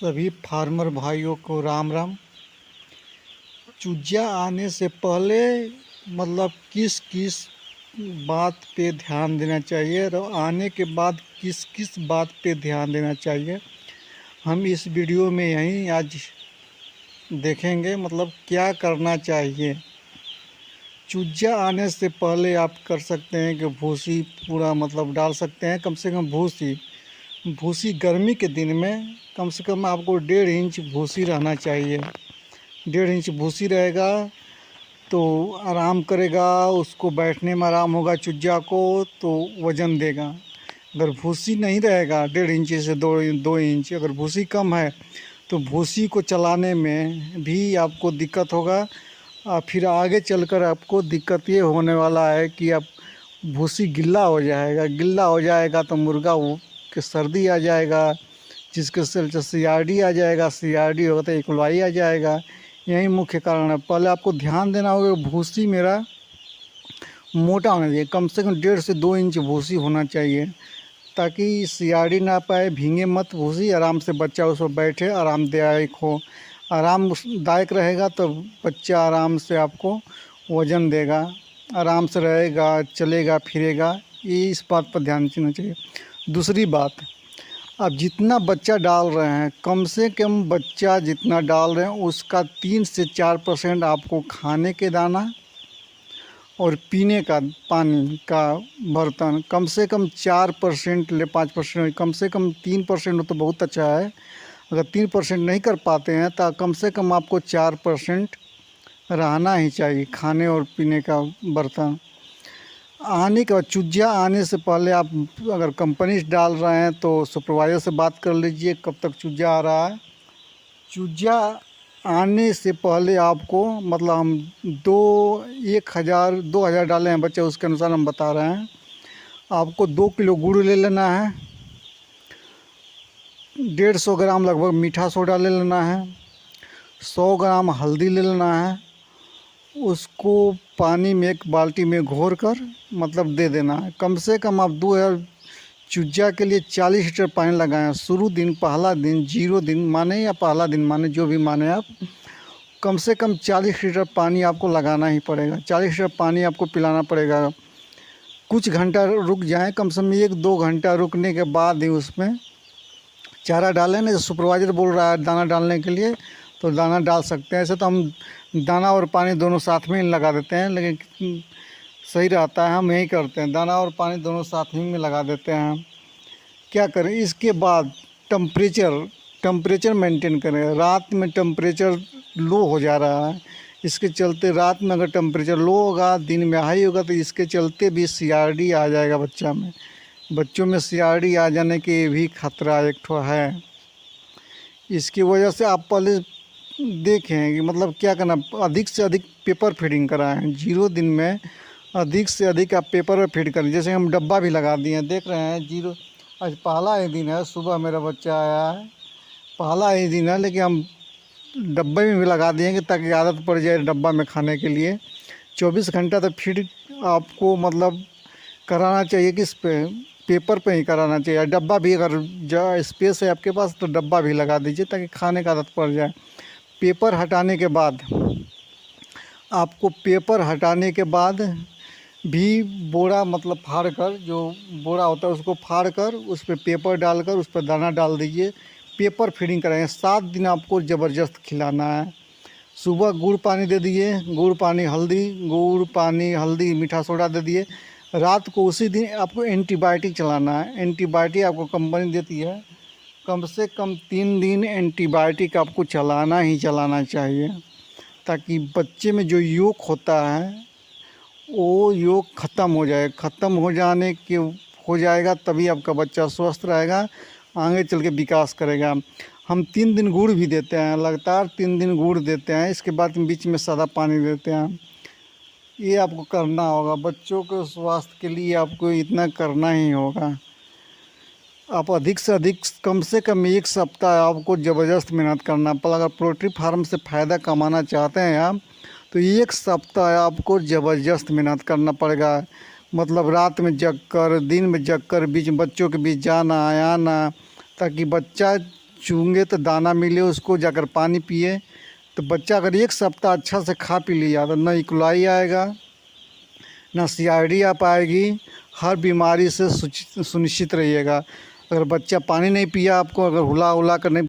सभी फार्मर भाइयों को राम राम। चूजा आने से पहले मतलब किस किस बात पे ध्यान देना चाहिए और आने के बाद किस किस बात पे ध्यान देना चाहिए, हम इस वीडियो में यहीं आज देखेंगे। मतलब क्या करना चाहिए। चूजा आने से पहले आप कर सकते हैं कि भूसी पूरा मतलब डाल सकते हैं। कम से कम भूसी गर्मी के दिन में कम से कम आपको 1.5 इंच भूसी रहना चाहिए। 1.5 इंच भूसी रहेगा तो आराम करेगा, उसको बैठने में आराम होगा चूजा को, तो वज़न देगा। अगर भूसी नहीं रहेगा 1.5 इंच से 2 इंच, अगर भूसी कम है तो भूसी को चलाने में भी आपको दिक्कत होगा। फिर आगे चलकर आपको दिक्कत ये होने वाला है कि आप भूसी गिल्ला हो जाएगा तो मुर्गा के सर्दी आ जाएगा, जिसके चलते CRD आ जाएगा। CRD होगा तो इकलवाई आ जाएगा। यही मुख्य कारण है। पहले आपको ध्यान देना होगा भूसी मेरा मोटा होना चाहिए, कम से कम 1.5 से 2 इंच भूसी होना चाहिए, ताकि CRD ना पाए। भींगे मत भूसी, आराम से बच्चा उस पर बैठे, आरामदायक हो। आरामदायक रहेगा तो बच्चा आराम से आपको वज़न देगा, आराम से रहेगा, चलेगा फिरेगा। ये इस बात पर ध्यान देना चाहिए। दूसरी बात, आप जितना बच्चा डाल रहे हैं, कम से कम बच्चा जितना डाल रहे हैं उसका 3 से 4% आपको खाने के दाना और पीने का पानी का बर्तन कम से कम 4% ले 5%, कम से कम 3% हो तो बहुत अच्छा है। अगर 3% नहीं कर पाते हैं तो कम से कम आपको 4% रहना ही चाहिए खाने और पीने का बर्तन। आने के बाद चूजा आने से पहले आप अगर कंपनी से डाल रहे हैं तो सुपरवाइज़र से बात कर लीजिए कब तक चूजा आ रहा है। चूजा आने से पहले आपको मतलब हम 2,000 डाले हैं बच्चे, उसके अनुसार हम बता रहे हैं। आपको 2 किलो गुड़ ले लेना है, 150 ग्राम लगभग मीठा सोडा ले लेना है, 100 ग्राम हल्दी ले लेना है। उसको पानी में एक बाल्टी में घोर कर मतलब दे देना है। कम से कम आप 2000 चूजा के लिए 40 लीटर पानी लगाएं। शुरू दिन, पहला दिन, 0 दिन माने या पहला दिन माने, जो भी माने आप, कम से कम 40 लीटर पानी आपको लगाना ही पड़ेगा। 40 लीटर पानी आपको पिलाना पड़ेगा। कुछ घंटा रुक जाएं, कम से कम 1-2 घंटा रुकने के बाद ही उसमें चारा डालें। नहीं तो सुपरवाइज़र बोल रहा है दाना डालने के लिए तो दाना डाल सकते हैं। ऐसे तो हम दाना और पानी दोनों साथ में लगा देते हैं, लेकिन सही रहता है, हम यही करते हैं, दाना और पानी दोनों साथ ही में लगा देते हैं। क्या करें इसके बाद, टेम्परेचर मेंटेन करें। रात में टेम्परेचर लो हो जा रहा है, इसके चलते रात में अगर टेम्परेचर लो होगा, दिन में हाई होगा, तो इसके चलते भी CRD आ जाएगा बच्चों में CRD आ जाने के भी खतरा एक ठो है। इसकी वजह से आप पहले देखें कि मतलब क्या करना, अधिक से अधिक पेपर फीडिंग कराएं। 0 दिन में अधिक से अधिक आप पेपर फीड करें। जैसे हम डब्बा भी लगा दिए हैं, देख रहे हैं 0, आज पहला ही दिन है, सुबह मेरा बच्चा आया है, पहला ही दिन है, लेकिन हम डब्बे में भी लगा दिए कि ताकि आदत पड़ जाए डब्बा में खाने के लिए। 24 घंटा तो फीड आपको मतलब कराना चाहिए कि इस पेपर पे ही कराना चाहिए। डब्बा भी अगर स्पेस है आपके पास तो डब्बा भी लगा दीजिए ताकि खाने का आदत पड़ जाए। पेपर हटाने के बाद भी बोरा मतलब फाड़ कर, जो बोरा होता है उसको फाड़ कर उस पर पेपर डालकर उस पर दाना डाल दीजिए। पेपर फीडिंग कराएंगे। 7 दिन आपको ज़बरदस्त खिलाना है। सुबह गुड़ पानी दे दिए, गुड़ पानी हल्दी मीठा सोडा दे दिए। रात को उसी दिन आपको एंटीबायोटिक चलाना है। एंटीबायोटिक आपको कंपनी देती है, कम से कम 3 दिन एंटीबायोटिक आपको चलाना चाहिए, ताकि बच्चे में जो योग होता है वो योग ख़त्म हो जाए। हो जाएगा तभी आपका बच्चा स्वस्थ रहेगा, आगे चल के विकास करेगा। हम 3 दिन गुड़ भी देते हैं, लगातार 3 दिन गुड़ देते हैं। इसके बाद बीच में सादा पानी देते हैं। ये आपको करना होगा। बच्चों के स्वास्थ्य के लिए आपको इतना करना ही होगा। आप अधिक से अधिक कम से कम 1 सप्ताह आपको ज़बरदस्त मेहनत करना पड़ेगा। अगर पोल्ट्री फार्म से फ़ायदा कमाना चाहते हैं आप, तो 1 सप्ताह आपको ज़बरदस्त मेहनत करना पड़ेगा। मतलब रात में जग कर, दिन में जग कर, बीच में बच्चों के बीच जाना आना, ताकि बच्चा चूंगे तो दाना मिले उसको, जाकर पानी पिए। तो बच्चा अगर 1 सप्ताह अच्छा से खा पी लिया तो ना इकुलाई आएगा, ना CRD आ पाएगी। हर बीमारी से सुनिश्चित रहिएगा। अगर बच्चा पानी नहीं पिया, आपको अगर हुला कर नहीं